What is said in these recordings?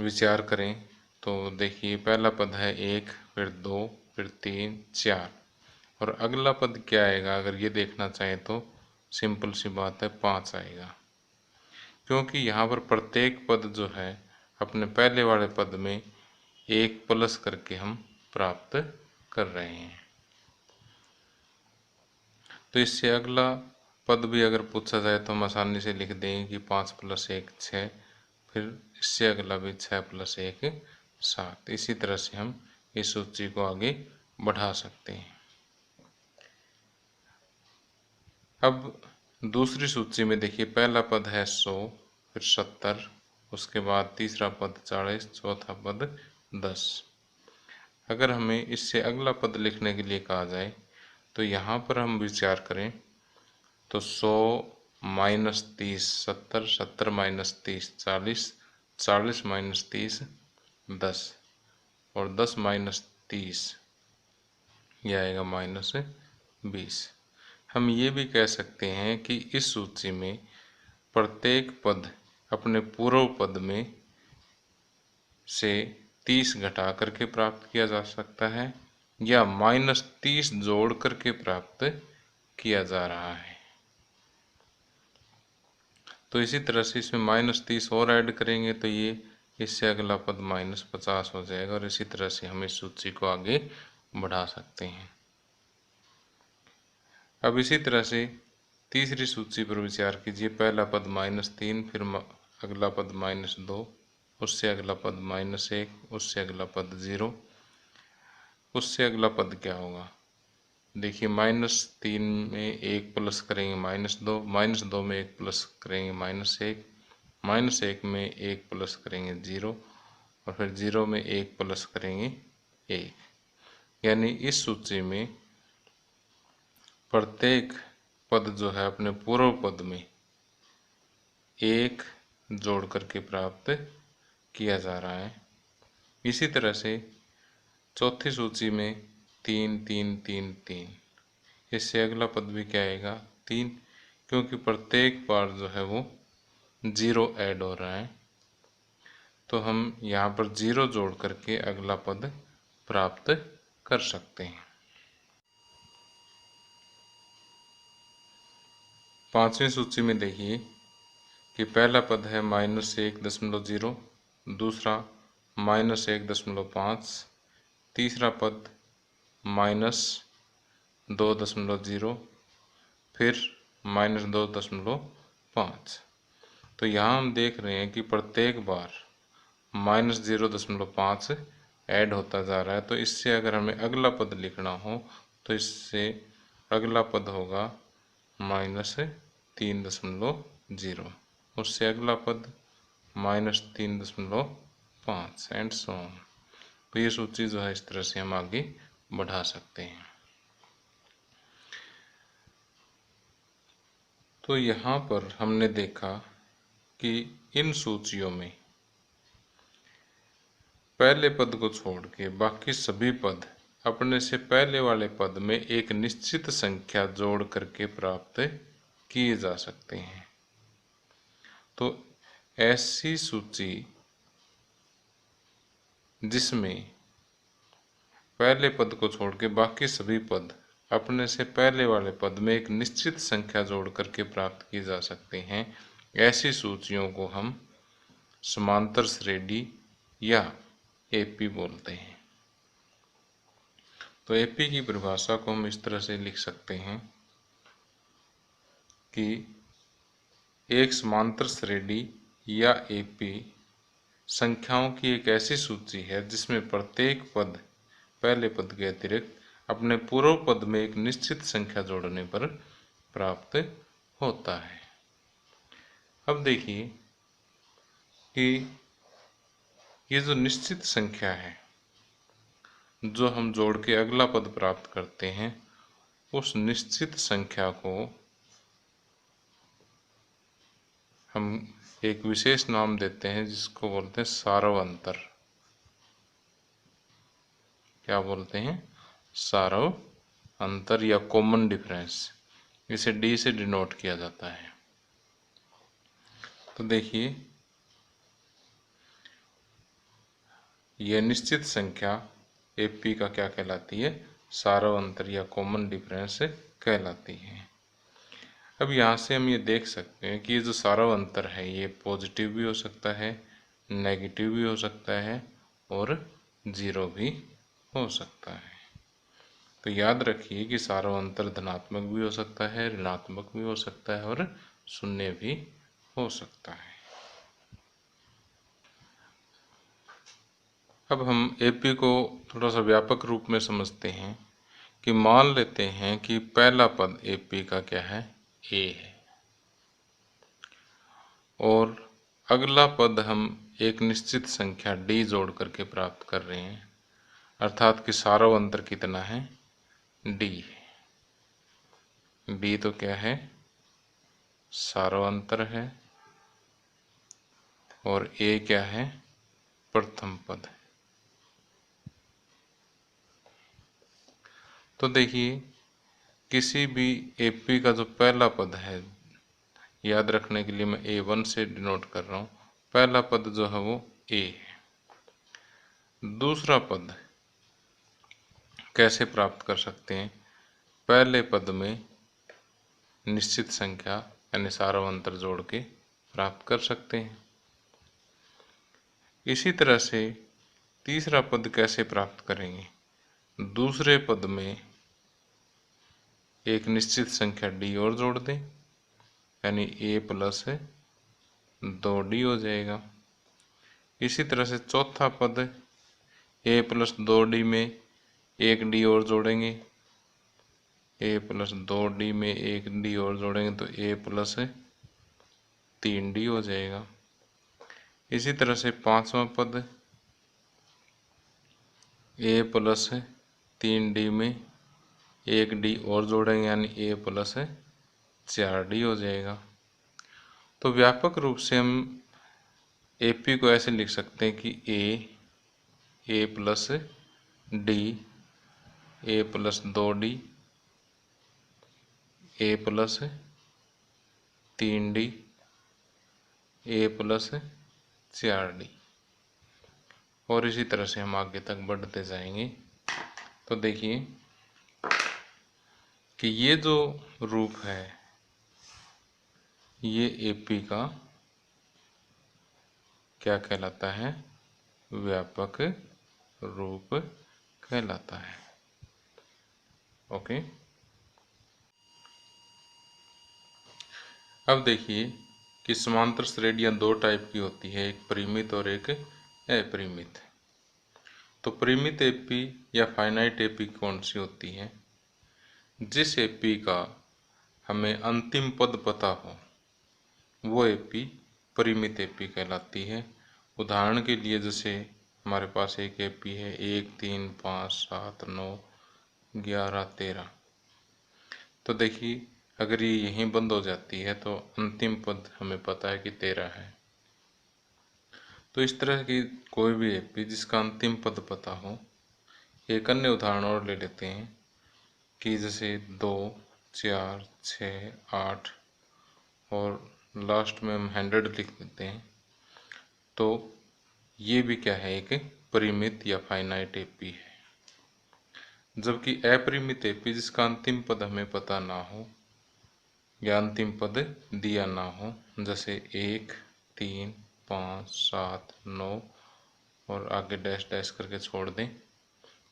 विचार करें तो देखिए पहला पद है 1, फिर 2, फिर 3, 4 और अगला पद क्या आएगा। अगर ये देखना चाहें तो सिंपल सी बात है 5 आएगा, क्योंकि यहाँ पर प्रत्येक पद जो है अपने पहले वाले पद में 1 प्लस करके हम प्राप्त कर रहे हैं। तो इससे अगला पद भी अगर पूछा जाए तो हम आसानी से लिख देंगे कि 5 + 1 6, फिर इससे अगला भी 6 + 1 7। इसी तरह से हम इस सूची को आगे बढ़ा सकते हैं। अब दूसरी सूची में देखिए पहला पद है 100, फिर 70, उसके बाद तीसरा पद 40, चौथा पद 10। अगर हमें इससे अगला पद लिखने के लिए कहा जाए तो यहाँ पर हम विचार करें तो 100 - 30 70, 70 - 30 40, 40 - 30 10 और 10 - 30 यह आएगा -20। हम ये भी कह सकते हैं कि इस सूची में प्रत्येक पद अपने पूर्व पद में से 30 घटा करके प्राप्त किया जा सकता है या -30 जोड़ करके प्राप्त किया जा रहा है। तो इसी तरह से इसमें -30 और ऐड करेंगे तो ये इससे अगला पद -50 हो जाएगा और इसी तरह से हम इस सूची को आगे बढ़ा सकते हैं। अब इसी तरह से तीसरी सूची पर विचार कीजिए। पहला पद -3, फिर अगला पद -2, उससे अगला पद -1, उससे अगला पद 0, उससे अगला पद क्या होगा। देखिए -3 में 1 प्लस करेंगे -2, -2 में 1 प्लस करेंगे -1, -1 में 1 प्लस करेंगे 0 और फिर 0 में 1 प्लस करेंगे 1। यानी इस सूची में प्रत्येक पद जो है अपने पूर्व पद में 1 जोड़ करके प्राप्त किया जा रहा है। इसी तरह से चौथी सूची में 3 3 3 3, इससे अगला पद भी क्या आएगा 3, क्योंकि प्रत्येक बार जो है वो 0 ऐड हो रहा है। तो हम यहाँ पर 0 जोड़ करके अगला पद प्राप्त कर सकते हैं। पांचवी सूची में देखिए कि पहला पद है -1.0, दूसरा -1.5, तीसरा पद -2.0, फिर -2.5। तो यहाँ हम देख रहे हैं कि प्रत्येक बार -0.5 ऐड होता जा रहा है। तो इससे अगर हमें अगला पद लिखना हो तो इससे अगला पद होगा -3.0, उससे अगला पद -3.5 एंड सो ऑन। तो ये सूची जो है इस तरह से हम आगे बढ़ा सकते हैं। तो यहाँ पर हमने देखा कि इन सूचियों में पहले पद को छोड़ के बाकी सभी पद अपने से पहले वाले पद में एक निश्चित संख्या जोड़ करके प्राप्त किए जा सकते हैं। तो ऐसी सूची जिसमें पहले पद को छोड़ के बाकी सभी पद अपने से पहले वाले पद में एक निश्चित संख्या जोड़ करके प्राप्त किए जा सकते हैं, ऐसी सूचियों को हम समांतर श्रेणी या एपी बोलते हैं। तो एपी की परिभाषा को हम इस तरह से लिख सकते हैं कि एक समांतर श्रेणी या एपी संख्याओं की एक ऐसी सूची है जिसमें प्रत्येक पद पहले पद के अतिरिक्त अपने पूर्व पद में एक निश्चित संख्या जोड़ने पर प्राप्त होता है। अब देखिए कि ये जो निश्चित संख्या है जो हम जोड़ के अगला पद प्राप्त करते हैं, उस निश्चित संख्या को हम एक विशेष नाम देते हैं जिसको बोलते हैं सारव अंतर। क्या बोलते हैं? सारव अंतर या कॉमन डिफरेंस। इसे डी से डिनोट किया जाता है। तो देखिए यह निश्चित संख्या AP का क्या कहलाती है? सार्वअंतर या कॉमन डिफरेंस कहलाती है। अब यहाँ से हम ये देख सकते हैं कि ये जो सार्वअंतर है ये पॉजिटिव भी हो सकता है, नेगेटिव भी हो सकता है और जीरो भी हो सकता है। तो याद रखिए कि सार्वअंतर धनात्मक भी हो सकता है, ऋणात्मक भी हो सकता है और शून्य भी हो सकता है। अब हम AP को थोड़ा सा व्यापक रूप में समझते हैं कि मान लेते हैं कि पहला पद AP का क्या है? A है और अगला पद हम एक निश्चित संख्या D जोड़ करके प्राप्त कर रहे हैं, अर्थात कि सार्वअंतर कितना है? D है। D तो क्या है? सार्वअंतर है और A क्या है? प्रथम पद। तो देखिए किसी भी AP का जो पहला पद है, याद रखने के लिए मैं A1 से डिनोट कर रहा हूँ, पहला पद जो है वो A है। दूसरा पद कैसे प्राप्त कर सकते हैं? पहले पद में निश्चित संख्या यानी सार्वअंतर जोड़ के प्राप्त कर सकते हैं। इसी तरह से तीसरा पद कैसे प्राप्त करेंगे? दूसरे पद में एक निश्चित संख्या D और जोड़ दें, यानी A प्लस 2D हो जाएगा। इसी तरह से चौथा पद A प्लस 2D में एक D और जोड़ेंगे, A प्लस 2D में एक D और जोड़ेंगे तो A प्लस 3D हो जाएगा। इसी तरह से पांचवा पद A प्लस 3D में एक D और जोड़ेंगे यानी A प्लस 4D हो जाएगा। तो व्यापक रूप से हम AP को ऐसे लिख सकते हैं कि A plus D, A plus 2D, A plus 3D, A plus 4D और इसी तरह से हम आगे तक बढ़ते जाएंगे। तो देखिए कि ये जो रूप है ये AP का क्या कहलाता है? व्यापक रूप कहलाता है। ओके, अब देखिए कि समांतर श्रेणियाँ दो टाइप की होती है, एक परिमित और एक अपरिमित। तो परिमित AP या फाइनाइट AP कौन सी होती है? जिस AP का हमें अंतिम पद पता हो वो AP परिमित AP कहलाती है। उदाहरण के लिए जैसे हमारे पास एक AP है 1, 3, 5, 7, 9, 11, 13। तो देखिए अगर ये यहीं बंद हो जाती है तो अंतिम पद हमें पता है कि 13 है। तो इस तरह की कोई भी AP जिसका अंतिम पद पता हो। एक अन्य उदाहरण और ले लेते हैं कि जैसे 2, 4, 6, 8 और लास्ट में हम 100 लिख देते हैं। तो ये भी क्या है? एक परिमित या फाइनाइट AP है। जबकि अपरिमित AP जिसका अंतिम पद हमें पता ना हो या अंतिम पद दिया ना हो, जैसे 1, 3, 5, 7, 9 और आगे डैश डैश करके छोड़ दें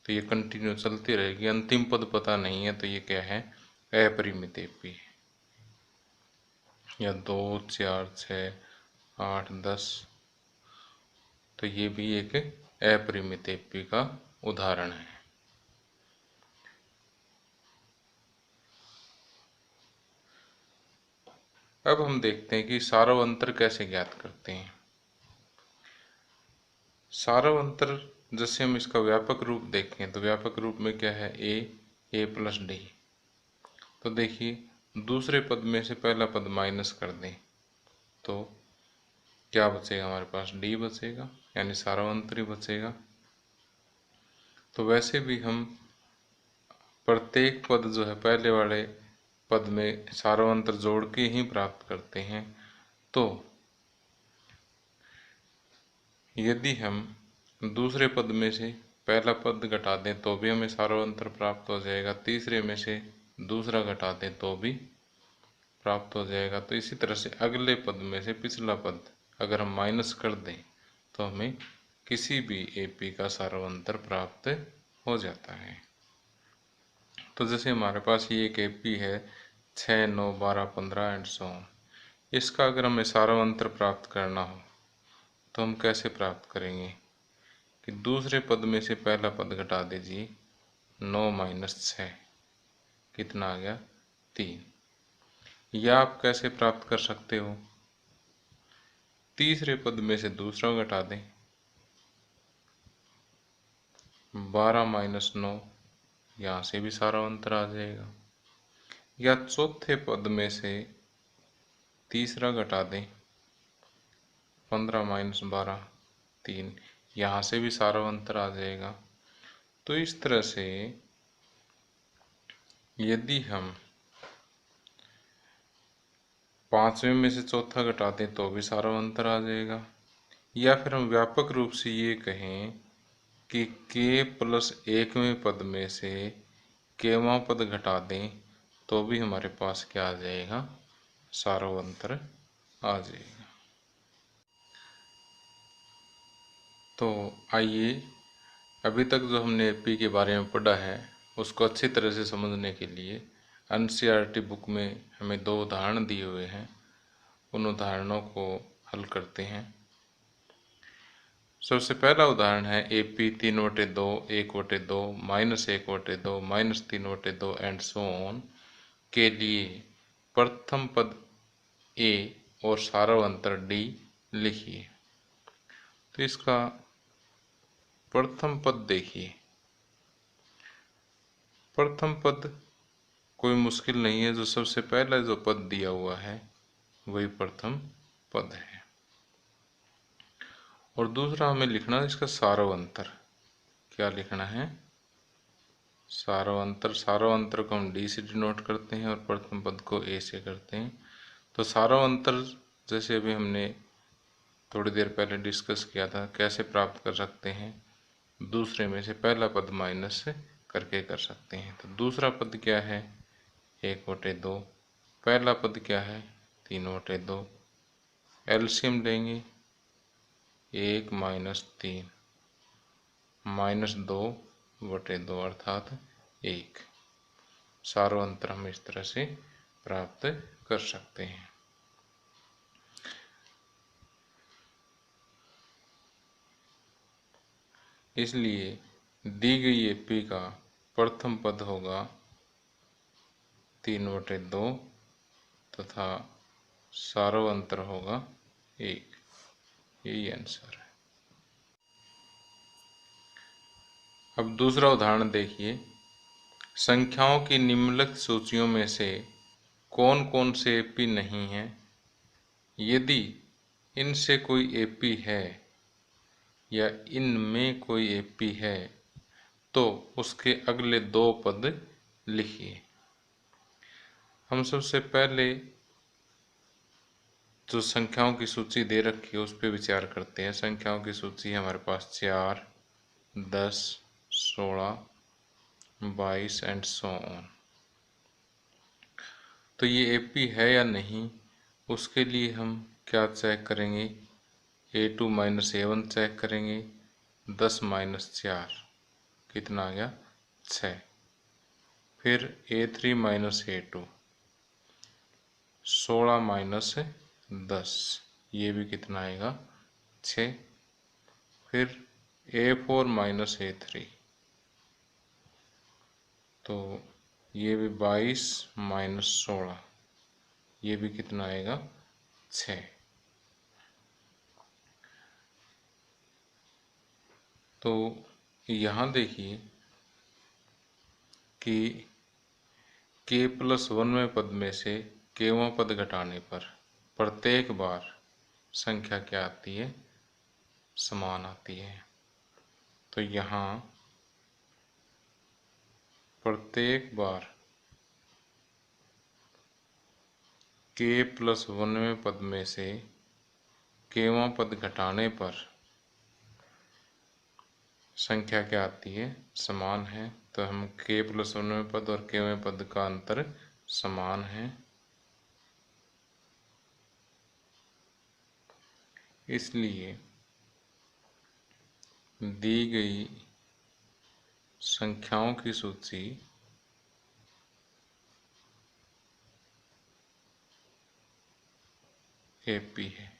तो ये कंटिन्यू चलती रहेगी, अंतिम पद पता नहीं है तो ये क्या है? अपरिमित AP है। या 2, 4, 6, 8, 10, तो ये भी एक अपरिमित AP का उदाहरण है। अब हम देखते हैं कि सार्वअंतर कैसे ज्ञात करते हैं। सार्वअंतर जैसे हम इसका व्यापक रूप देखें तो व्यापक रूप में क्या है? A plus D। तो देखिए दूसरे पद में से पहला पद माइनस कर दें तो क्या बचेगा? हमारे पास D बचेगा, यानी सार्वअंतर ही बचेगा। तो वैसे भी हम प्रत्येक पद जो है पहले वाले पद में सार्वअंतर जोड़ के ही प्राप्त करते हैं। तो यदि हम दूसरे पद में से पहला पद घटा दें तो भी हमें सार्वंतर प्राप्त हो जाएगा, तीसरे में से दूसरा घटा दें तो भी प्राप्त हो जाएगा। तो इसी तरह से अगले पद में से पिछला पद अगर हम माइनस कर दें तो हमें किसी भी एपी का सार्वंतर प्राप्त हो जाता है। तो जैसे हमारे पास ये एक एपी है 6, 9, 12, 15 एंड सो ऑन। इसका अगर हमें सार्वंतर प्राप्त करना हो तो हम कैसे प्राप्त करेंगे कि दूसरे पद में से पहला पद घटा दीजिए, 9 माइनस 6 कितना आ गया 3। या आप कैसे प्राप्त कर सकते हो, तीसरे पद में से दूसरा घटा दें, 12 माइनस 9, यहाँ से भी सार्वंतर आ जाएगा। या चौथे पद में से तीसरा घटा दें, 15 माइनस 12 3, यहाँ से भी सार्वंतर आ जाएगा। तो इस तरह से यदि हम पांचवें में से चौथा घटा दें तो भी सार्वंतर आ जाएगा। या फिर हम व्यापक रूप से ये कहें कि k प्लस 1वें पद में से kवां पद घटा दें तो भी हमारे पास क्या आ जाएगा, सार्वंतर आ जाएगा। तो आइए अभी तक जो हमने एपी के बारे में पढ़ा है उसको अच्छी तरह से समझने के लिए एनसीईआरटी बुक में हमें 2 उदाहरण दिए हुए हैं, उन उदाहरणों को हल करते हैं। सबसे पहला उदाहरण है एपी 3/2, 1/2, -1/2, -3/2 एंड सो ऑन के लिए प्रथम पद ए और सार्वंतर डी लिखिए। तो इसका प्रथम पद देखिए। प्रथम पद कोई मुश्किल नहीं है, जो सबसे पहला जो पद दिया हुआ है वही प्रथम पद है। और दूसरा हमें लिखना है इसका सार्वंतर। क्या लिखना है, सार्वंतर। सार्वंतर को हम डी से डिनोट करते हैं और प्रथम पद को ए से करते हैं। तो सार्वंतर जैसे अभी हमने थोड़ी देर पहले डिस्कस किया था, कैसे प्राप्त कर सकते हैं, दूसरे में से पहला पद माइनस करके कर सकते हैं। तो दूसरा पद क्या है, 1/2, पहला पद क्या है, 3/2। एलसीएम लेंगे, 1 माइनस 3 -2/2 अर्थात 1। सार्वंतर हम इस तरह से प्राप्त कर सकते हैं। इसलिए दी गई एपी का प्रथम पद होगा 3/2 तथा सार्वंतर होगा 1। यही आंसर है। अब दूसरा उदाहरण देखिए। संख्याओं की निम्नलिखित सूचियों में से कौन कौन से एपी नहीं हैं? यदि इनसे कोई एपी है या इनमें कोई एपी है तो उसके अगले 2 पद लिखिए। हम सबसे पहले जो संख्याओं की सूची दे रखी है उस पर विचार करते हैं। संख्याओं की सूची हमारे पास 4, 10, 16, 22 एंड सो ऑन। तो ये एपी है या नहीं, उसके लिए हम क्या चेक करेंगे, A2 माइनस A1 चेक करेंगे। 10 माइनस 4 कितना आ गया, 6। फिर A3 माइनस A2, 16 माइनस 10, ये भी कितना आएगा, 6। फिर A4 माइनस A3, तो ये भी 22 माइनस 16, ये भी कितना आएगा, 6। तो यहाँ देखिए कि k प्लस 1वें पद में से kवां पद घटाने पर प्रत्येक बार संख्या क्या आती है, समान आती है। तो यहाँ प्रत्येक बार k प्लस 1वें पद में से kवां पद घटाने पर संख्या क्या आती है, समान है। तो हम k+1वें पद और kवें पद का अंतर समान है, इसलिए दी गई संख्याओं की सूची AP है।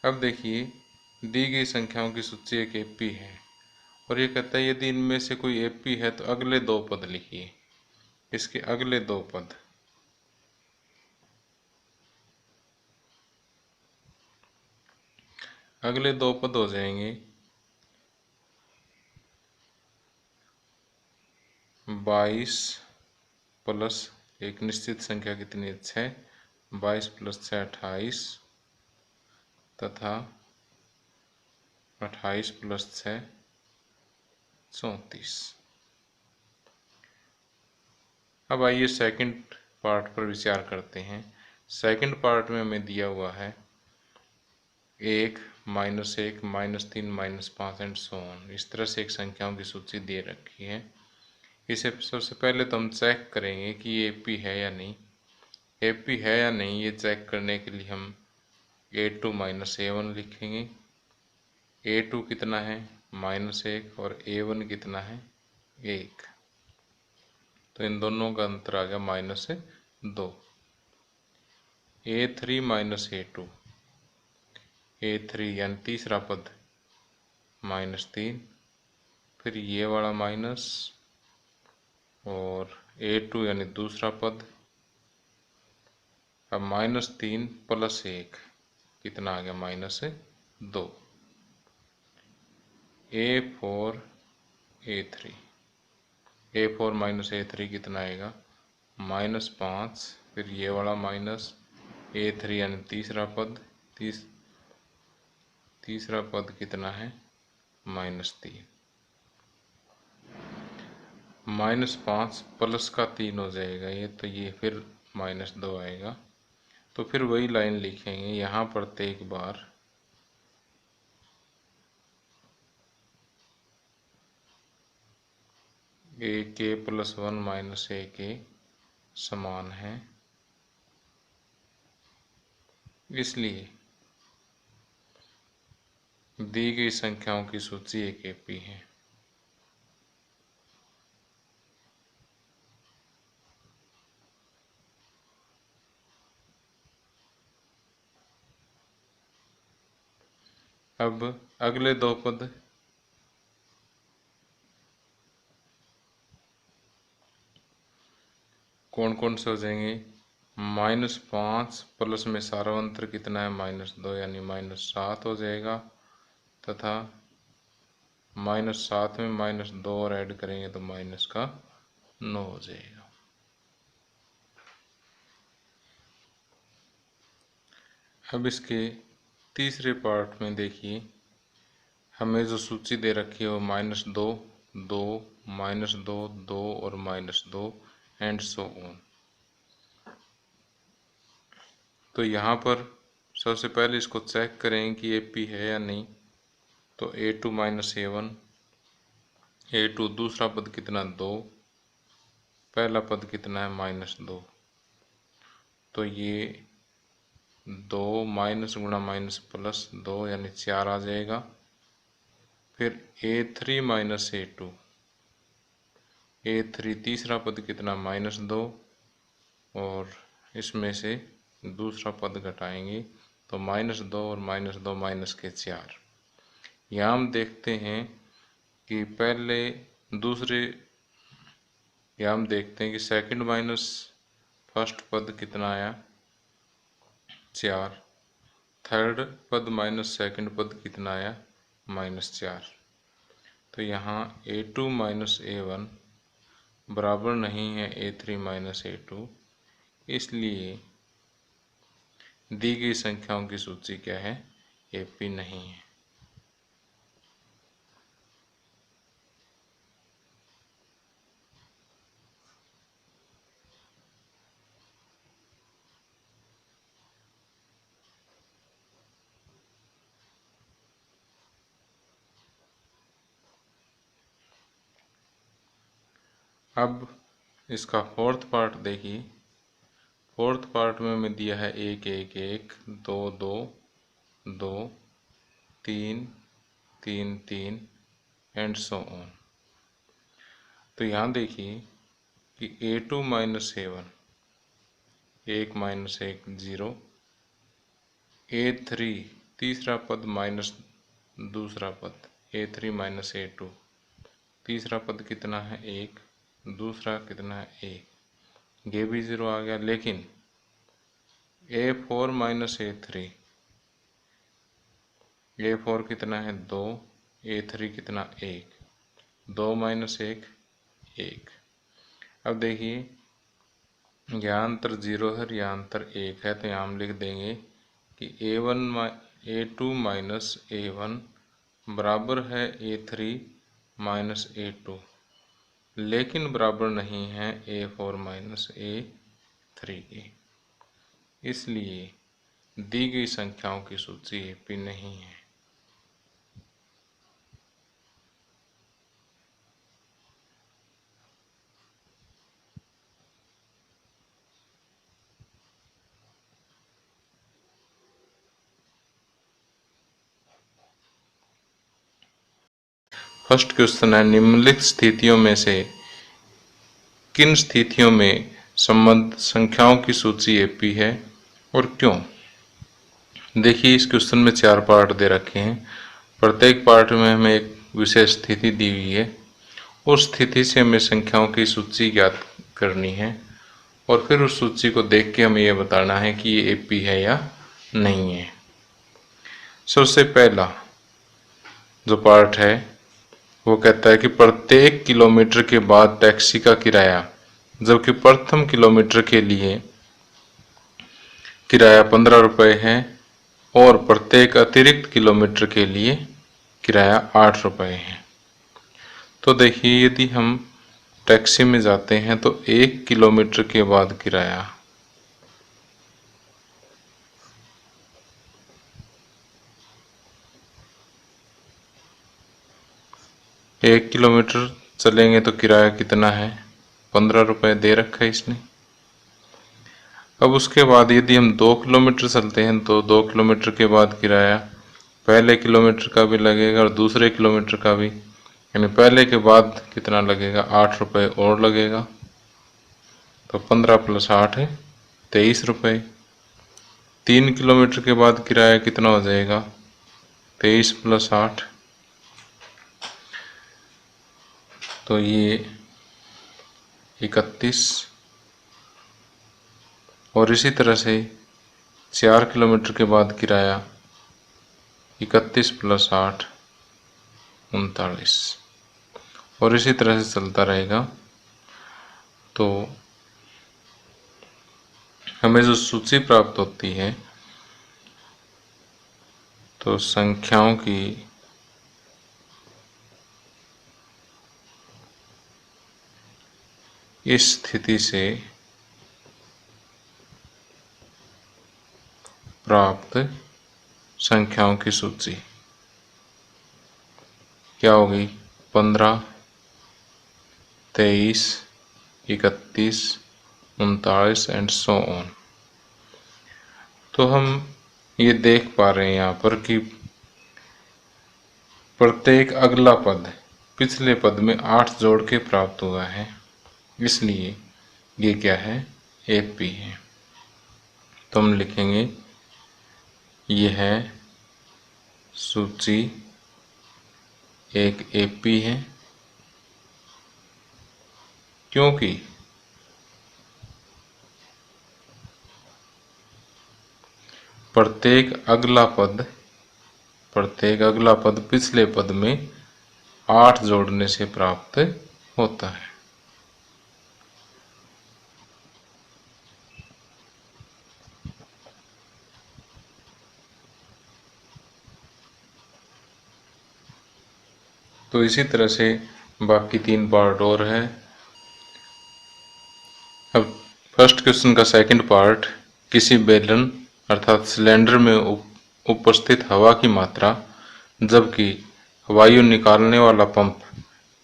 अब देखिए, दी गई संख्याओं की सूची एक AP है और ये कहता है यदि इनमें से कोई AP है तो अगले दो पद लिखिए। इसके अगले दो पद, अगले दो पद हो जाएंगे 22 प्लस एक निश्चित संख्या कितनी है 6, 22 + 6 28 तथा 28 + 6 34। अब आइए सेकंड पार्ट पर विचार करते हैं। सेकंड पार्ट में हमें दिया हुआ है 1, -1, -3, -5 एंड सो ऑन। इस तरह से एक संख्याओं की सूची दे रखी है। इसे सबसे पहले तो हम चेक करेंगे कि ये AP है या नहीं। AP है या नहीं ये चेक करने के लिए हम A2 - A1 लिखेंगे। A2 कितना है -1 और A1 कितना है 1, तो इन दोनों का अंतर आ गया -2। A3 - A2, A3 यानी तीसरा पद -3, फिर ये वाला माइनस और A2 यानी दूसरा पद। अब -3 + 1 कितना आ गया -2। A4 A3, A4 - A3 कितना आएगा -5, फिर ये वाला माइनस A3 यानी तीसरा पद, तीसरा पद कितना है -3। -5 प्लस का 3 हो जाएगा ये, तो ये फिर -2 आएगा। तो फिर वही लाइन लिखेंगे यहाँ प्रत्येक बार AK+1 - AK समान है, इसलिए दी गई संख्याओं की सूची एक AP है। अब अगले दो पद कौन कौन से हो जाएंगे, -5 प्लस में सारा अंतर कितना है -2 यानी -7 हो जाएगा, तथा -7 में -2 और ऐड करेंगे तो -9 हो जाएगा। अब इसके तीसरे पार्ट में देखिए, हमें जो सूची दे रखी है वो -2, 2, -2, 2 और -2 एंड सो ऑन। तो यहाँ पर सबसे पहले इसको चेक करें कि AP है या नहीं। तो A2 - A1, A2 दूसरा पद कितना 2, पहला पद कितना है -2, तो ये 2 माइनस गुणा माइनस प्लस 2 यानी 4 आ जाएगा। फिर A3 - A2, A3 तीसरा पद कितना -2 और इसमें से दूसरा पद घटाएंगे तो -2 और -2 माइनस के 4। यहाँ हम देखते हैं कि पहले दूसरे, यहाँ हम देखते हैं कि सेकंड माइनस फर्स्ट पद कितना आया 4, थर्ड पद माइनस सेकंड पद कितना आया -4। तो यहाँ A2 - A1 बराबर नहीं है A3 - A2, इसलिए दी गई संख्याओं की सूची क्या है AP नहीं है। अब इसका फोर्थ पार्ट देखिए। फोर्थ पार्ट में हमें दिया है 1 1 1, 2 2 2, 3 3 3 एंड सो ऑन। तो यहाँ देखिए कि A2 minus A1, 1 minus 1 0, A3 तीसरा पद माइनस दूसरा पद A3 माइनस A2, तीसरा पद कितना है 1, दूसरा कितना है 1, ये भी 0 आ गया। लेकिन A4 माइनस A3, A4 कितना है 2, A3 कितना 1, 2 माइनस 1 1। अब देखिए यहाँ अंतर 0 है, यहाँ अंतर 1 है, तो यहाँ हम लिख देंगे कि A2 माइनस A1 बराबर है A3 माइनस A2, लेकिन बराबर नहीं है A4 माइनस A3 के। इसलिए दी गई संख्याओं की सूची AP नहीं है। फर्स्ट क्वेश्चन है, निम्नलिखित स्थितियों में से किन स्थितियों में संबंध संख्याओं की सूची AP है और क्यों? देखिए इस क्वेश्चन में 4 पार्ट दे रखे हैं। प्रत्येक पार्ट में हमें एक विशेष स्थिति दी हुई है। उस स्थिति से हमें संख्याओं की सूची ज्ञात करनी है और फिर उस सूची को देख के हमें यह बताना है कि ये AP है या नहीं है। सबसे पहला जो पार्ट है वो कहता है कि प्रत्येक किलोमीटर के बाद टैक्सी का किराया, जबकि प्रथम किलोमीटर के लिए किराया 15 रुपये है और प्रत्येक अतिरिक्त किलोमीटर के लिए किराया 8 रुपये है। तो देखिए यदि हम टैक्सी में जाते हैं तो 1 किलोमीटर के बाद किराया 1 किलोमीटर चलेंगे तो किराया कितना है 15 रुपये दे रखा है इसने। अब उसके बाद यदि हम 2 किलोमीटर चलते हैं तो 2 किलोमीटर के बाद किराया पहले किलोमीटर का भी लगेगा और दूसरे किलोमीटर का भी, यानी पहले के बाद कितना लगेगा 8 रुपये और लगेगा। तो 15 प्लस 8 है 23 रुपये। 3 किलोमीटर के बाद किराया कितना हो जाएगा 23 प्लस 8, तो ये 31। और इसी तरह से 4 किलोमीटर के बाद किराया 31 प्लस 8 39, और इसी तरह से चलता रहेगा। तो हमें जो सूची प्राप्त होती है तो संख्याओं की इस स्थिति से प्राप्त संख्याओं की सूची क्या होगी 15, 23, 31, 39 एंड सो ऑन। तो हम ये देख पा रहे हैं यहाँ पर कि प्रत्येक अगला पद पिछले पद में 8 जोड़ के प्राप्त हुआ है, इसलिए ये क्या है AP है। तो हम लिखेंगे ये है सूची एक AP है, क्योंकि प्रत्येक अगला पद पिछले पद में 8 जोड़ने से प्राप्त होता है। तो इसी तरह से बाकी 3 पार्ट और है। अब फर्स्ट क्वेश्चन का सेकंड पार्ट, किसी बेलन अर्थात सिलेंडर में उपस्थित हवा की मात्रा जबकि वायु निकालने वाला पंप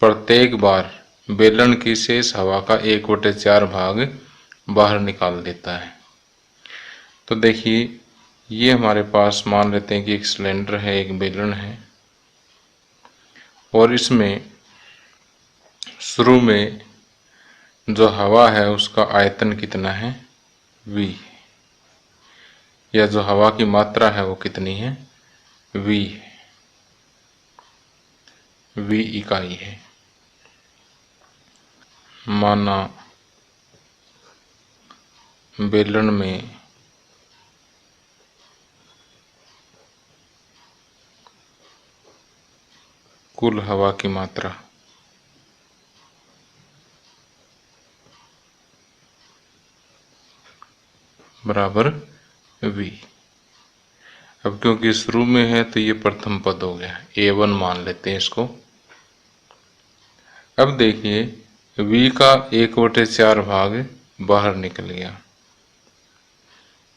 प्रत्येक बार बेलन की शेष हवा का 1/4 भाग बाहर निकाल देता है। तो देखिए, ये हमारे पास मान लेते हैं कि एक सिलेंडर है, एक बेलन है, और इसमें शुरू में जो हवा है उसका आयतन कितना है, v, या जो हवा की मात्रा है वो कितनी है, v, v इकाई है। माना बेलन में कुल हवा की मात्रा बराबर v। अब क्योंकि शुरू में है तो ये प्रथम पद हो गया, A1 मान लेते हैं इसको। अब देखिए, v का 1/4 भाग बाहर निकल गया,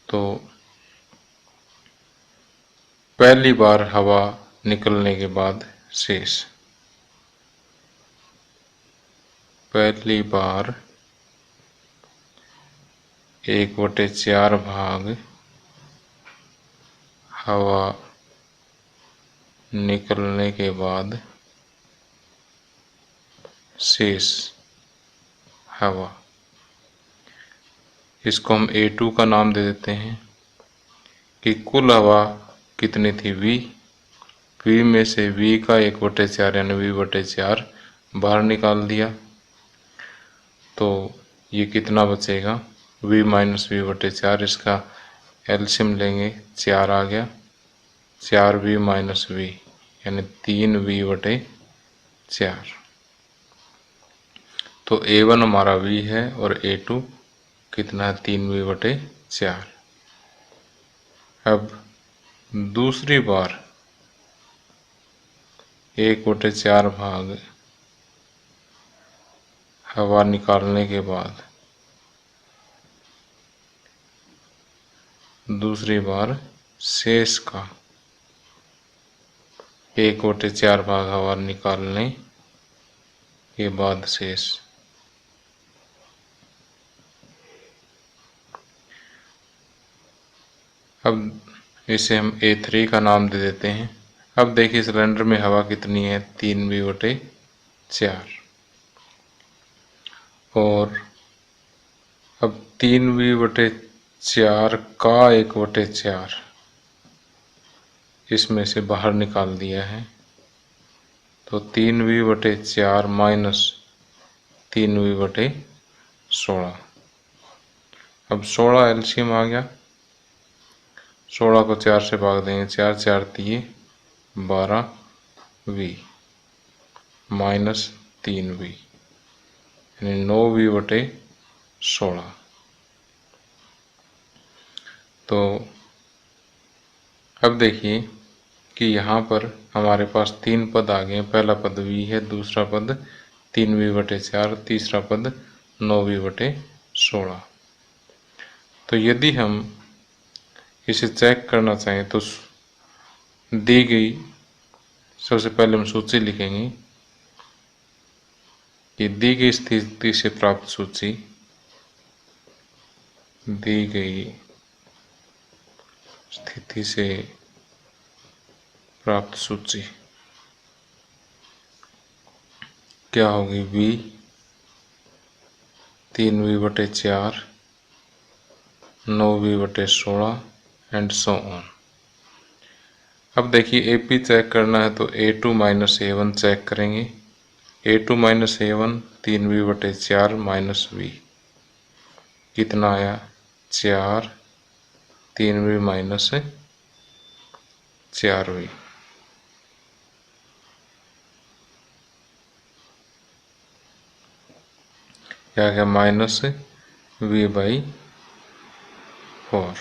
तो पहली बार हवा निकलने के बाद शेष, पहली बार 1/4 भाग हवा निकलने के बाद शेष हवा, इसको हम A2 का नाम दे देते हैं कि कुल हवा कितनी थी, v में से v का 1/4 यानी v/4 बाहर निकाल दिया, तो ये कितना बचेगा, v माइनस v/4, इसका एलसीएम लेंगे 4 आ गया, 4v माइनस v यानी 3v/4। तो A1 हमारा v है और A2 कितना है, 3v/4। अब दूसरी बार 1/4 भाग हवा निकालने के बाद दूसरी बार शेष का 1/4 भाग हवा निकालने के बाद शेष, अब इसे हम A3 का नाम दे देते हैं। अब देखिए, सिलेंडर में हवा कितनी है, 3v/4, और अब 3v/4 का 1/4 इसमें से बाहर निकाल दिया है, तो 3v/4 माइनस 3v/16। अब 16 एलसीएम आ गया, 16 को 4 से भाग देंगे, 4 4 दिए 12v माइनस 3v यानी 9v/16। तो अब देखिए कि यहाँ पर हमारे पास 3 पद आ गए, पहला पद v है, दूसरा पद 3v/4, तीसरा पद 9v/16। तो यदि हम इसे चेक करना चाहें तो दी गई, सबसे पहले हम सूची लिखेंगे कि दी गई स्थिति से प्राप्त सूची, दी गई स्थिति से प्राप्त सूची क्या होगी, v 3v/4, 9v/16 and so on. अब देखिए, AP चेक करना है तो A2 माइनस A1 चेक करेंगे। A2 minus A1 3v/4 minus v कितना आया, 4, 3v माइनस 4v, क्या है, माइनस v/4।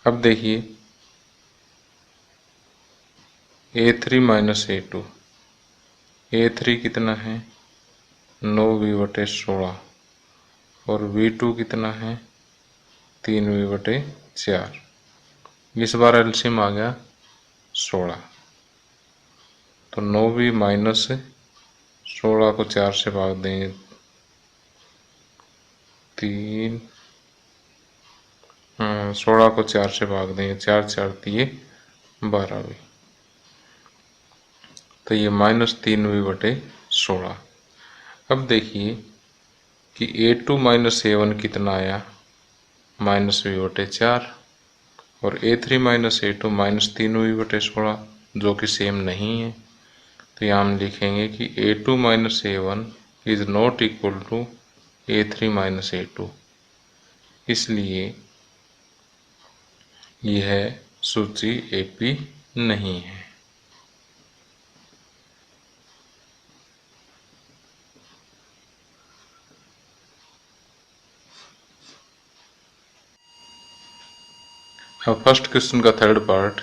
अब देखिए, A3 माइनस A2, A3 कितना है, 9v/16, और V2 कितना है, 3v/4। इस बार एलसीएम आ गया 16, तो 9v माइनस 16 को 4 से भाग देंगे 3, 16 को 4 से भाग देंगे 4 4 दिए 12 तो ये -3v/16। अब देखिए कि A2 - A1 कितना आया, -v/4, और A3 - A2 -3v/16 जो कि सेम नहीं है। तो यहाँ हम लिखेंगे कि A2 - A1 is not equal to A3 - A2, इसलिए यह सूची AP नहीं है। अब फर्स्ट क्वेश्चन का थर्ड पार्ट,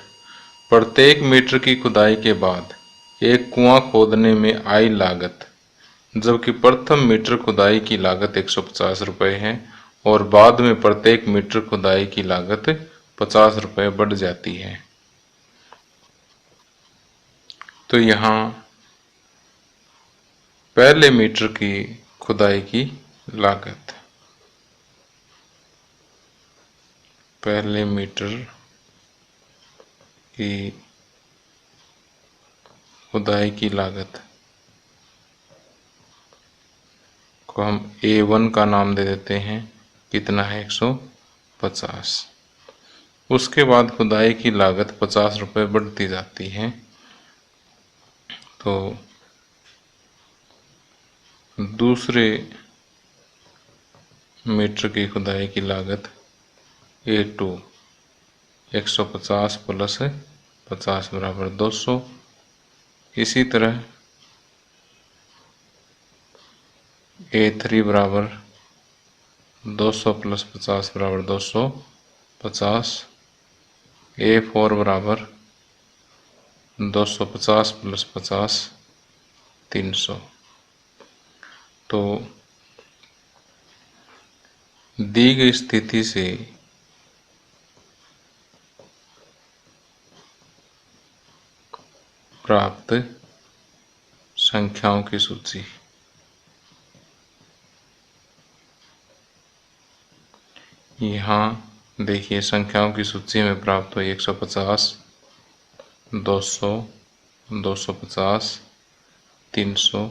प्रत्येक मीटर की खुदाई के बाद एक कुआं खोदने में आई लागत, जबकि प्रथम मीटर खुदाई की लागत 150 रुपये है और बाद में प्रत्येक मीटर खुदाई की लागत 50 रुपये बढ़ जाती है। तो यहाँ पहले मीटर की खुदाई की लागत, पहले मीटर की खुदाई की लागत को हम A1 का नाम दे देते हैं, कितना है 150। उसके बाद खुदाई की लागत 50 रुपये बढ़ती जाती है। तो दूसरे मीटर की खुदाई की लागत A2 150 प्लस 50 बराबर 200। इसी तरह A3 बराबर 200 प्लस 50 बराबर 250। A4 बराबर 250 प्लस 50 300। तो दी गई स्थिति से प्राप्त संख्याओं की सूची, यहाँ देखिए संख्याओं की सूची में प्राप्त हुई 150, 200, 250, 300।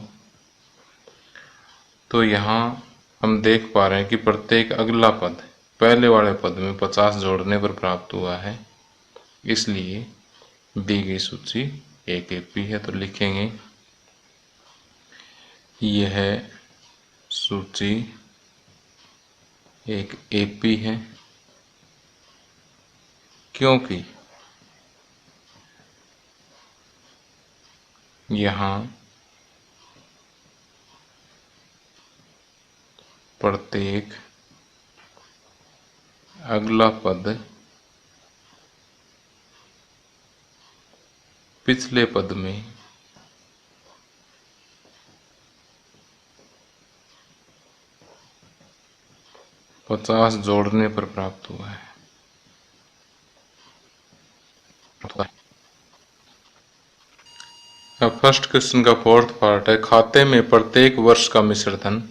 तो यहाँ हम देख पा रहे हैं कि प्रत्येक अगला पद पहले वाले पद में 50 जोड़ने पर प्राप्त हुआ है, इसलिए दी गई सूची एक AP है। तो लिखेंगे यह सूची एक AP है, क्योंकि यहाँ प्रत्येक अगला पद पिछले पद में पचास जोड़ने पर प्राप्त हुआ है। अब फर्स्ट क्वेश्चन का फोर्थ पार्ट है, खाते में प्रत्येक वर्ष का मिश्र धन,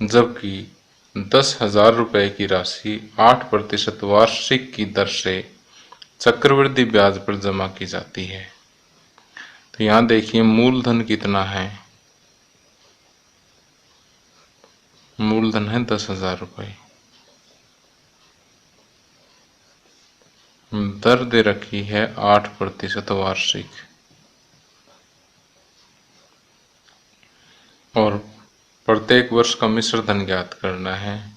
जबकि 10,000 रुपये की राशि 8% वार्षिक की दर से चक्रवृद्धि ब्याज पर जमा की जाती है। तो यहाँ देखिए मूलधन कितना है, मूलधन है 10,000 रुपये, दर दे रखी है 8% वार्षिक, और प्रत्येक वर्ष का मिश्र धन ज्ञात करना है।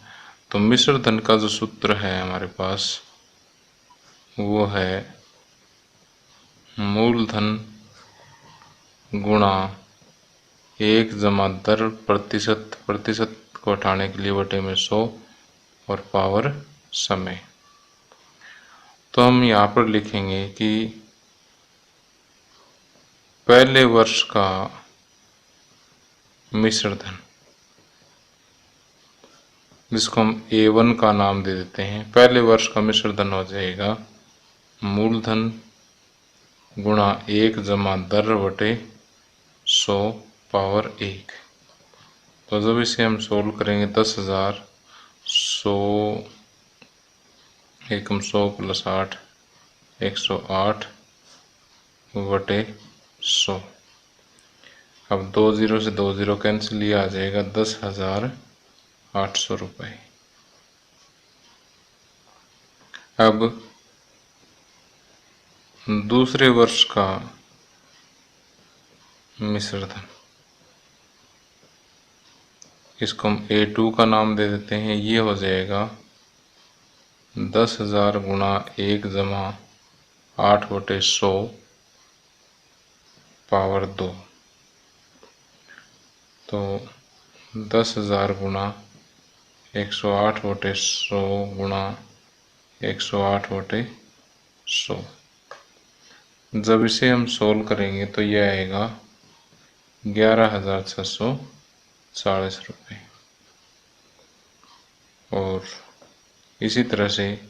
तो मिश्र धन का जो सूत्र है हमारे पास वो है मूलधन गुणा 1 जमा दर प्रतिशत, प्रतिशत को हटाने के लिए बटे में 100 और पावर समय। तो हम यहाँ पर लिखेंगे कि पहले वर्ष का मिश्र धन, जिसको हम A1 का नाम दे देते हैं, पहले वर्ष का मिश्र धन हो जाएगा मूलधन गुणा 1 जमा दर बटे 100 पावर 1। तो जब इसे हम सोल्व करेंगे 10,000 100 एकम 100 प्लस 8 108 बटे 100। अब 2 जीरो से 2 जीरो कैंसिल, ये आ जाएगा 10,800 रुपये। अब दूसरे वर्ष का मिश्र धन, इसको हम A2 का नाम दे देते हैं। ये हो जाएगा 10,000 गुणा 1 जमा 8 बटे 100 पावर 2। तो 10,000 गुणा 108 बटे 100 गुणा 108 बटे 100। जब इसे हम सोल्व करेंगे तो यह आएगा 11,640 रुपये। और इसी तरह से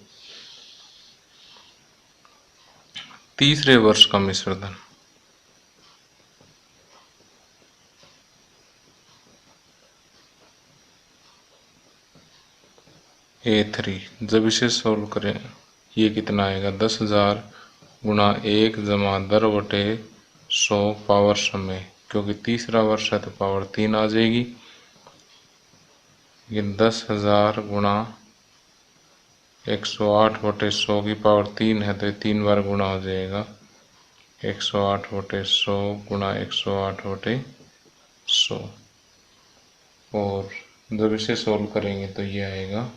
तीसरे वर्ष का मिश्र धन, A3, जब इसे सोल्व करें ये कितना आएगा 10,000 गुणा 1 जमा 10 बटे 100 पावर समय, क्योंकि तीसरा वर्ष है तो पावर 3 आ जाएगी। ये 10,000 गुणा 108 बटे 100 की पावर 3 है तो ये 3 बार गुणा हो जाएगा। 108 बटे 100 गुणा 108 बटे 100। और जब इसे सोल्व करेंगे तो ये आएगा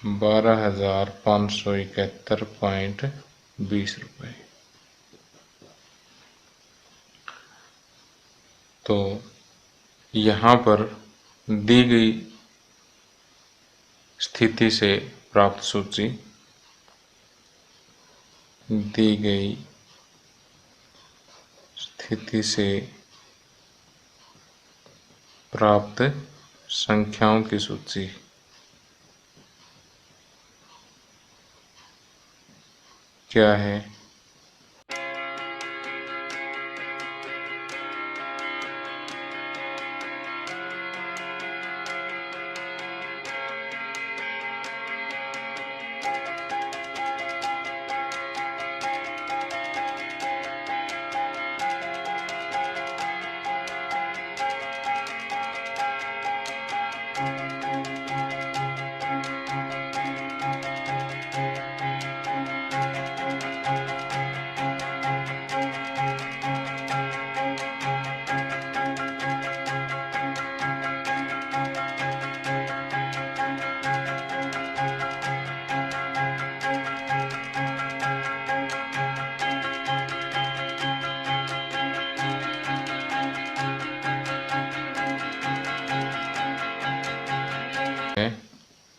12,571.20 रुपये। तो यहाँ पर दी गई स्थिति से प्राप्त सूची, दी गई स्थिति से प्राप्त संख्याओं की सूची क्या है?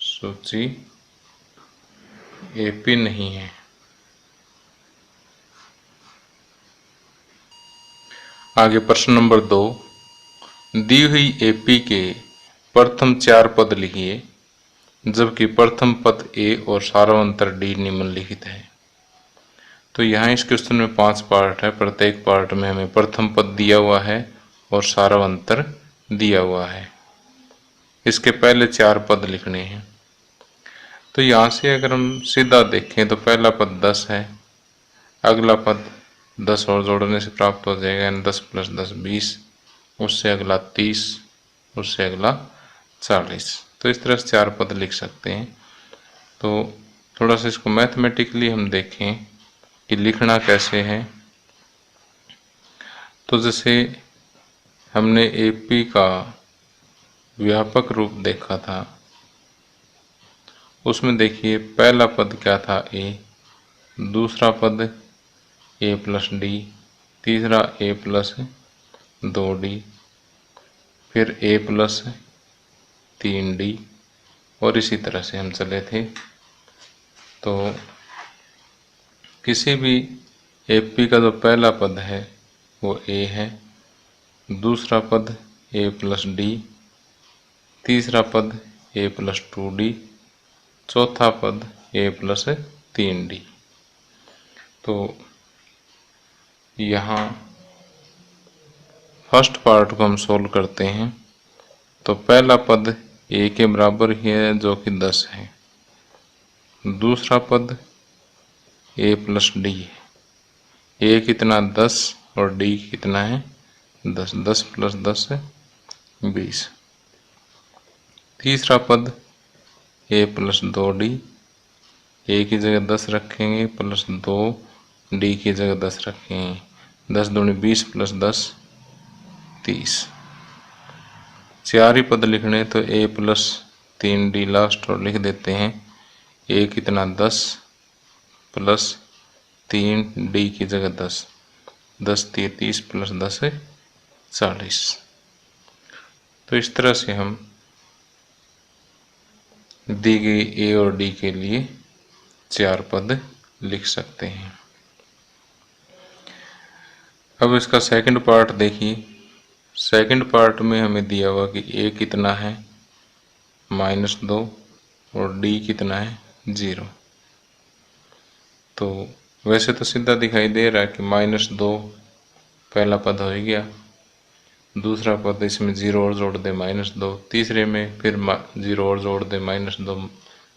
सूची AP नहीं है। आगे प्रश्न नंबर 2, दी हुई AP के प्रथम 4 पद लिखिए जबकि प्रथम पद A और सारांतर D निम्नलिखित है। तो यहाँ इस क्वेश्चन में 5 पार्ट है, प्रत्येक पार्ट में हमें प्रथम पद दिया हुआ है और सारांतर दिया हुआ है। इसके पहले 4 पद लिखने हैं। तो यहाँ से अगर हम सीधा देखें तो पहला पद 10 है, अगला पद 10 और जोड़ने से प्राप्त हो जाएगा, यानी 10 प्लस 10 20, उससे अगला 30, उससे अगला 40। तो इस तरह से 4 पद लिख सकते हैं। तो थोड़ा सा इसको मैथमेटिकली हम देखें कि लिखना कैसे है। तो जैसे हमने AP का व्यापक रूप देखा था, उसमें देखिए पहला पद क्या था A, दूसरा पद A प्लस D, तीसरा A प्लस 2D, फिर A प्लस 3D, और इसी तरह से हम चले थे। तो किसी भी AP का जो पहला पद है वो A है, दूसरा पद A प्लस D, तीसरा पद A प्लस 2D, चौथा पद A प्लस 3D। तो यहाँ फर्स्ट पार्ट को हम सोल्व करते हैं तो पहला पद ए के बराबर ही है जो कि 10 है। दूसरा पद ए प्लस डी है। ए कितना 10 और डी कितना है 10, 10 प्लस 10 है 20। तीसरा पद ए प्लस 2d, ए की जगह 10 रखेंगे प्लस 2 डी की जगह 10 रखेंगे, 10 दूनी 20 प्लस 10 30। चार ही पद लिखने तो ए प्लस 3d लास्ट और लिख देते हैं। ए कितना 10 प्लस 3d की जगह 10, 10 30 प्लस 10 है 40। तो इस तरह से हम दी गई ए और डी के लिए चार पद लिख सकते हैं। अब इसका सेकंड पार्ट देखिए। सेकंड पार्ट में हमें दिया हुआ कि ए कितना है -2 और डी कितना है 0। तो वैसे तो सीधा दिखाई दे रहा है कि -2 पहला पद हो ही गया, दूसरा पद इसमें 0 और जोड़ दे -2, तीसरे में फिर 0 और जोड़ दे -2,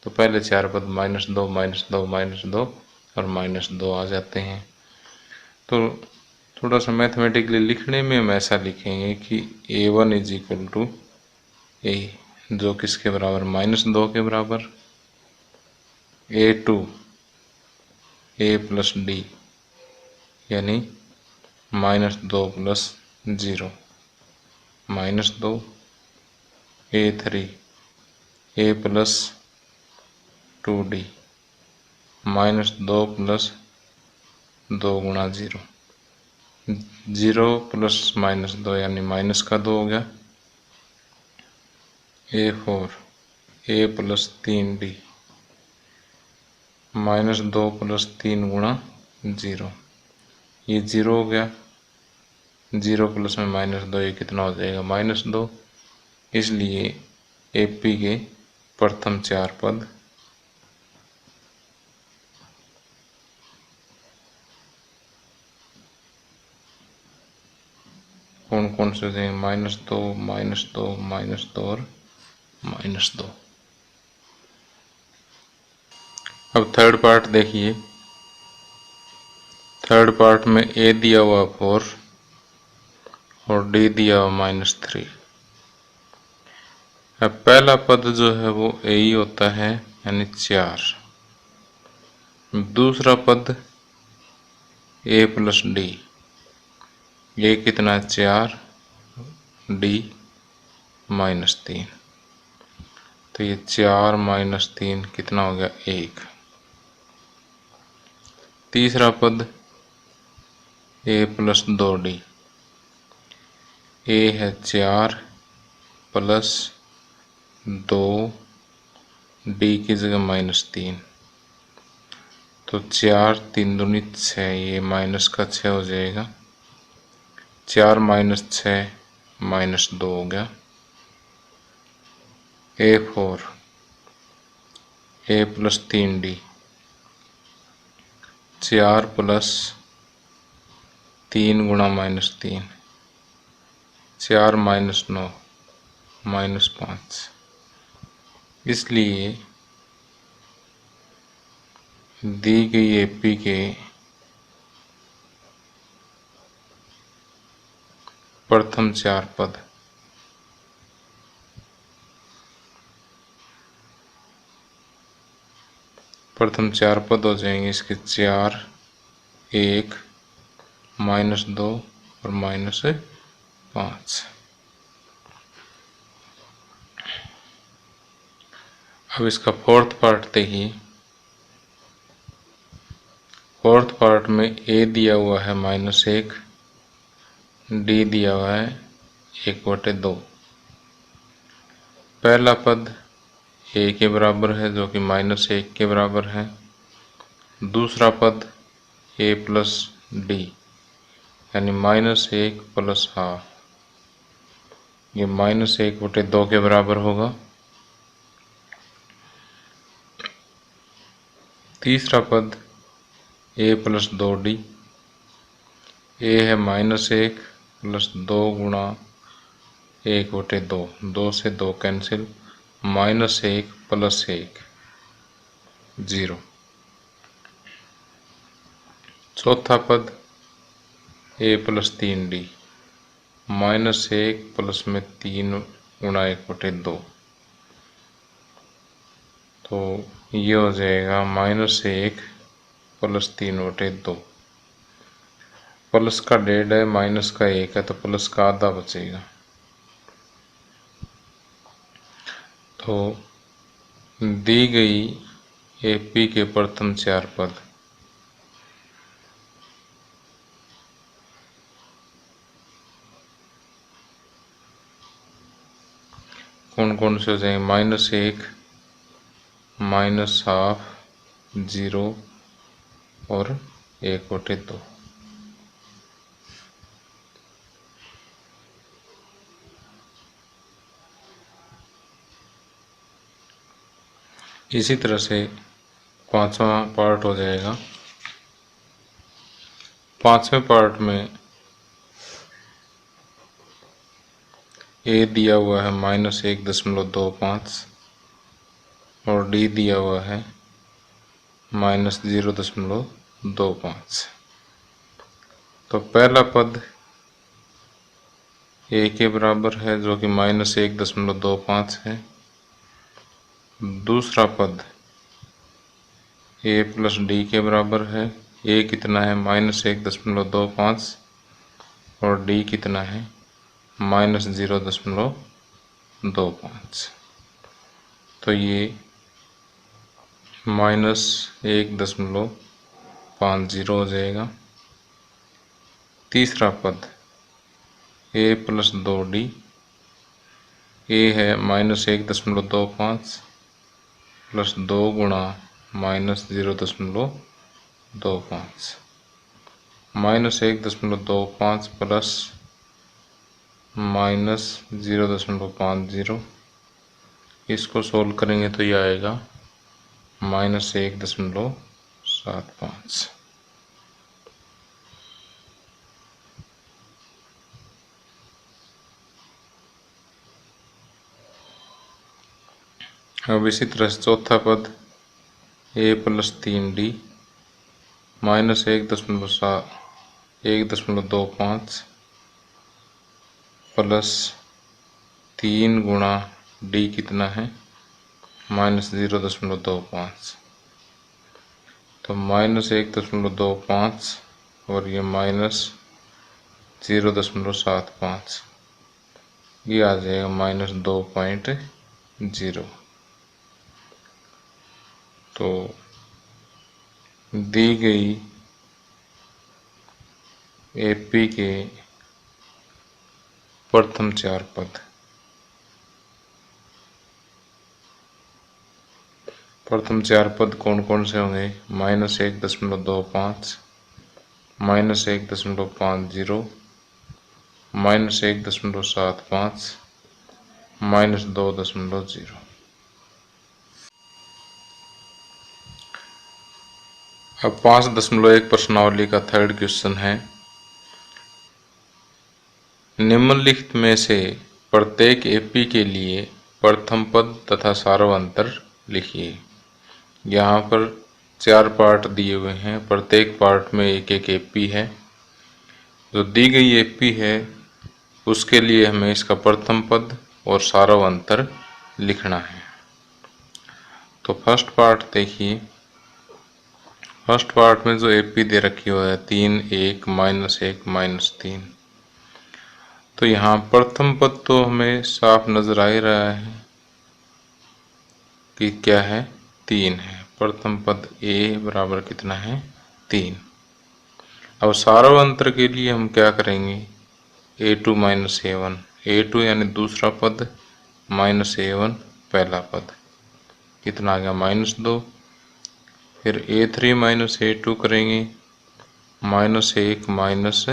तो पहले चार पद -2 -2 -2 और -2 आ जाते हैं। तो थोड़ा सा मैथमेटिकली लिखने में हम ऐसा लिखेंगे कि A1 इज इक्वल टू ए, जो किसके बराबर -2 के बराबर, A2 ए प्लस डी यानी -2 प्लस 0, -2 A3 ए प्लस 2d, -2 प्लस 2 गुणा 0, 0 प्लस -2 यानी माइनस का 2 हो गया। A4 ए प्लस 3d, -2 प्लस 3 गुणा 0, ये 0 हो गया, 0 प्लस में -2 ये कितना हो जाएगा -2। इसलिए AP के प्रथम चार पद कौन कौन से देंगे -2 -2 -2 और -2। अब थर्ड पार्ट देखिए। थर्ड पार्ट में ए दिया हुआ 4 और डी दिया हुआ -3। अब पहला पद जो है वो ए ही होता है यानी 4। दूसरा पद ए प्लस डी, ए कितना 4 डी -3, तो ये 4 -3 कितना हो गया 1। तीसरा पद ए प्लस 2d, ए है 4 प्लस 2 डी की जगह -3, तो 4 3 दूनी 6, ये माइनस का 6 हो जाएगा, 4 - 6 -2 हो गया। A4 ए प्लस 3d, 4 प्लस 3 गुणा -3, 4 -9 -5। इसलिए दी गई AP के प्रथम चार पद हो जाएंगे इसके 4 1 -2 और -5। अब इसका फोर्थ पार्ट देखिए। फोर्थ पार्ट में ए दिया हुआ है -1, डी दिया हुआ है 1/2। पहला पद ए के बराबर है जो कि -1 के बराबर है। दूसरा पद ए प्लस डी यानी -1 प्लस हाफ, ये -1/2 के बराबर होगा। तीसरा पद ए प्लस 2d ए है -1 प्लस 2 गुणा 1/2, 2 से 2 कैंसिल, -1 प्लस 1 0। चौथा पद ए प्लस 3d, -1 प्लस में 3 गुणा 1/2, तो ये हो जाएगा -1 प्लस 3/2। प्लस का 1.5 है, माइनस का 1 है, तो प्लस का आधा बचेगा। तो दी गई एपी के प्रथम 4 पद कौन कौन से हो जाएंगे? -1, -12, 0 और 1/2। इसी तरह से 5वां पार्ट हो जाएगा। 5वें पार्ट में ए दिया हुआ है -1.25 और डी दिया हुआ है -0.25। तो पहला पद ए के बराबर है जो कि -1.25 है। दूसरा पद ए प्लस डी के बराबर है। ए कितना है? -1.25 और डी कितना है? -0.25। तो ये -1.50 हो जाएगा। तीसरा पद ए प्लस 2d, ए है -1.25 प्लस 2 गुणा -0.25, -1.25 प्लस -0.50, इसको सोल्व करेंगे तो ये आएगा -1.75। अब इसी तरह से चौथा पद ए प्लस 3d -1.25 प्लस 3 गुणा डी कितना है? -0.25, तो -1.25 और ये -0.75, ये आ जाएगा -2.0। तो दी गई एपी के प्रथम 4 पद कौन कौन से होंगे? -1.25, -1.50, -1.75, -2.0। अब 5.1 प्रश्नावली का थर्ड क्वेश्चन है, निम्नलिखित में से प्रत्येक एपी के लिए प्रथम पद तथा सार्वंतर लिखिए। यहाँ पर 4 पार्ट दिए हुए हैं, प्रत्येक पार्ट में एक एक एपी है। जो दी गई एपी है उसके लिए हमें इसका प्रथम पद और सार्वंतर लिखना है। तो फर्स्ट पार्ट देखिए। फर्स्ट पार्ट में जो एपी दे रखी हुआ है 3, 1, -1, -3, तो यहाँ प्रथम पद तो हमें साफ नजर आ ही रहा है कि क्या है? 3 है। प्रथम पद ए बराबर कितना है? 3। अब सार्वंतर के लिए हम क्या करेंगे? A2 - A1, A2 यानी दूसरा पद -A1 पहला पद, कितना आ गया? -2। फिर A3 - A2 करेंगे, -1 माइनस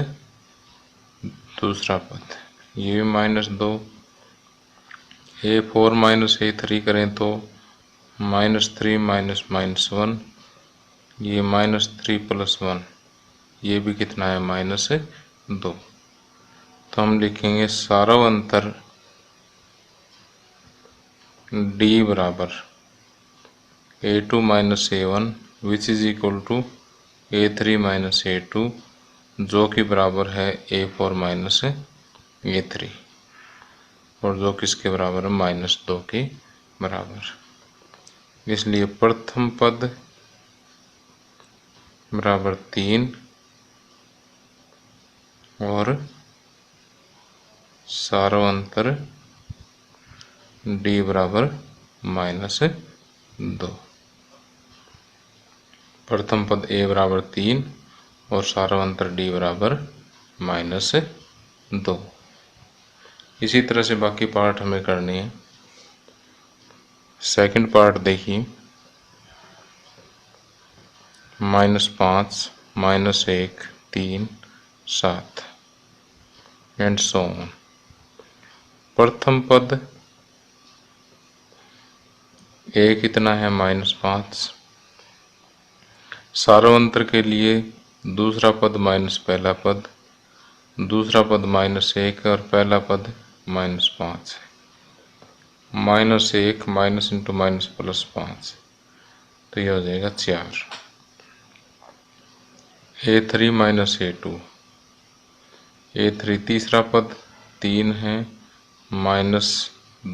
दूसरा पद, ये भी -2। A4 - A3 करें तो -3 - -1, ये -3 + 1, ये भी कितना है -2। तो हम लिखेंगे सारव अंतर D बराबर A2 minus A1 which is equal to A3 minus A2 जो कि बराबर है A4 माइनस A3 और जो किसके बराबर है -2 के बराबर। इसलिए प्रथम पद बराबर 3 और सारव अंतर D बराबर -2। प्रथम पद A बराबर 3 और सारव अंतर D बराबर -2। इसी तरह से बाकी पार्ट हमें करनी है। सेकंड पार्ट देखिए, -5 -1 3 7 एंड सो ऑन। प्रथम पद A कितना है -5। सारव अंतर के लिए दूसरा पद माइनस पहला पद, दूसरा पद -1 और पहला पद -5 है। -1 माइनस इंटू माइनस प्लस 5, तो यह हो जाएगा 4। A3 माइनस A2, A3 तीसरा पद 3 है माइनस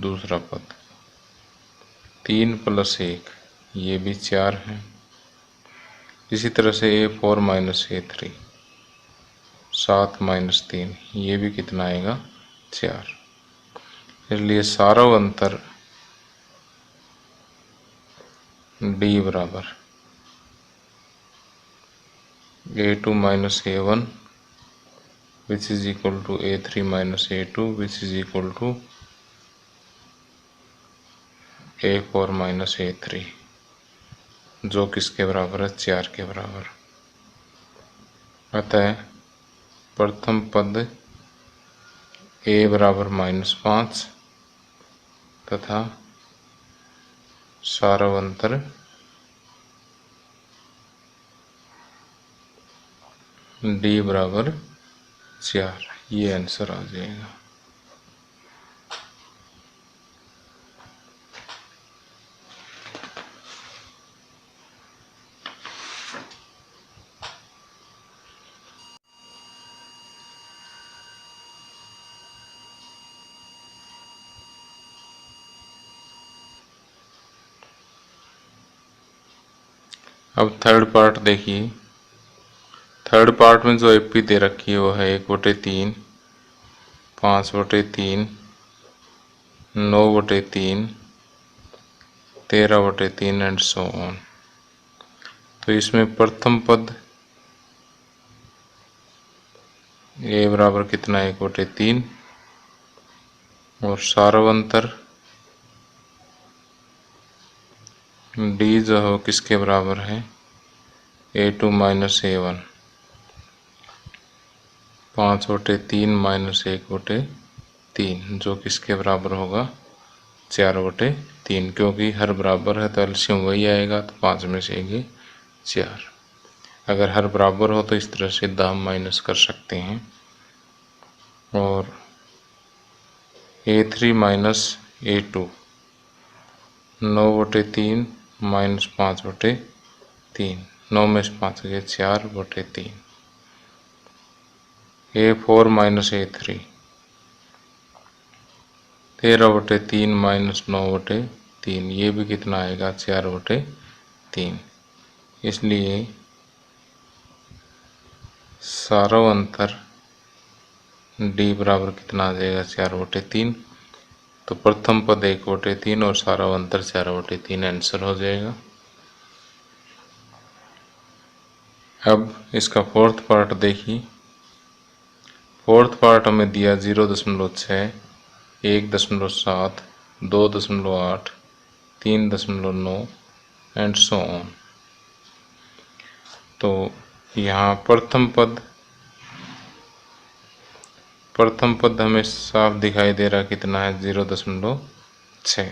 दूसरा पद 3 प्लस 1, ये भी 4 है। इसी तरह से A4 माइनस A3 7 माइनस 3, ये भी कितना आएगा 4। इसलिए सारव अंतर D बराबर A2 minus A1 which is equal to A3 minus A2 which is equal to A4 minus A3 जो किसके बराबर है 4 के बराबर। अतः प्रथम पद A बराबर -5 तथा सारव अंतर D बराबर 4, ये आंसर आ जाएगा। अब थर्ड पार्ट देखिए। थर्ड पार्ट में जो एपी दे रखी है वो है 1/3, 5/3, 9/3, 13/3 एंड सो ऑन। तो इसमें प्रथम पद A बराबर कितना 1/3 और सारव अंतर D जो है किसके बराबर है A2 माइनस A1 5/3 माइनस 1/3 जो किसके बराबर होगा 4/3, क्योंकि हर बराबर है तो एलसीएम वही आएगा, तो 5 में से ये 4। अगर हर बराबर हो तो इस तरह से दाम माइनस कर सकते हैं। और A3 माइनस A2 9/3 माइनस 5/3, 9 में से 5 गए 4/3। A4 माइनस A3 13/3 माइनस 9/3, ये भी कितना आएगा 4/3। इसलिए सारव अंतर D बराबर कितना आ जाएगा 4/3। तो प्रथम पद 1/3 और सारव अंतर 4/3 आंसर हो जाएगा। अब इसका फोर्थ पार्ट देखिए। फोर्थ पार्ट हमें दिया 0.6, 1.7, 2.8, 3.9 एंड सो ऑन। तो यहाँ प्रथम पद हमें साफ दिखाई दे रहा कितना है 0.6।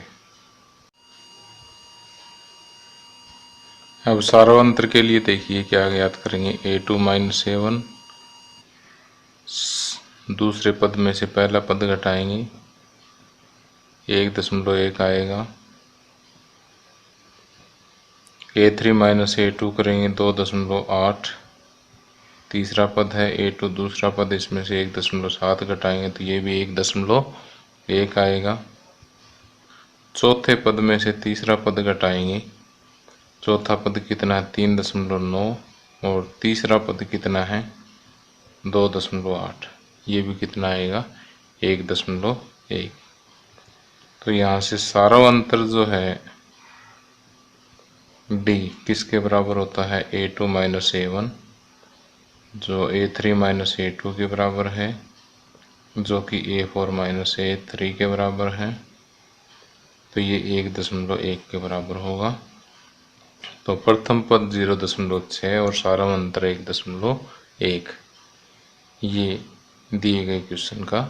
अब सारांतर के लिए देखिए क्या ज्ञात करेंगे। A2 माइनस A1, दूसरे पद में से पहला पद घटाएंगे 1.1 आएगा। A3 माइनस A2 करेंगे 2.8, तीसरा पद है A2 दूसरा पद, इसमें से 1.7 घटाएंगे तो ये भी 1.1 आएगा। चौथे पद में से तीसरा पद घटाएंगे, चौथा पद कितना है 3.9 और तीसरा पद कितना है 2.8, ये भी कितना आएगा 1.1। तो यहाँ से सारांतर जो है D किसके बराबर होता है A2 माइनस A1, जो A3 माइनस A2 के बराबर है, जो कि A4 माइनस A3 के बराबर है। तो ये 1.1 के बराबर होगा। तो प्रथम पद 0.6 और सारांतर 1.1, ये दिए गए क्वेश्चन का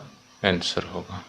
आंसर होगा।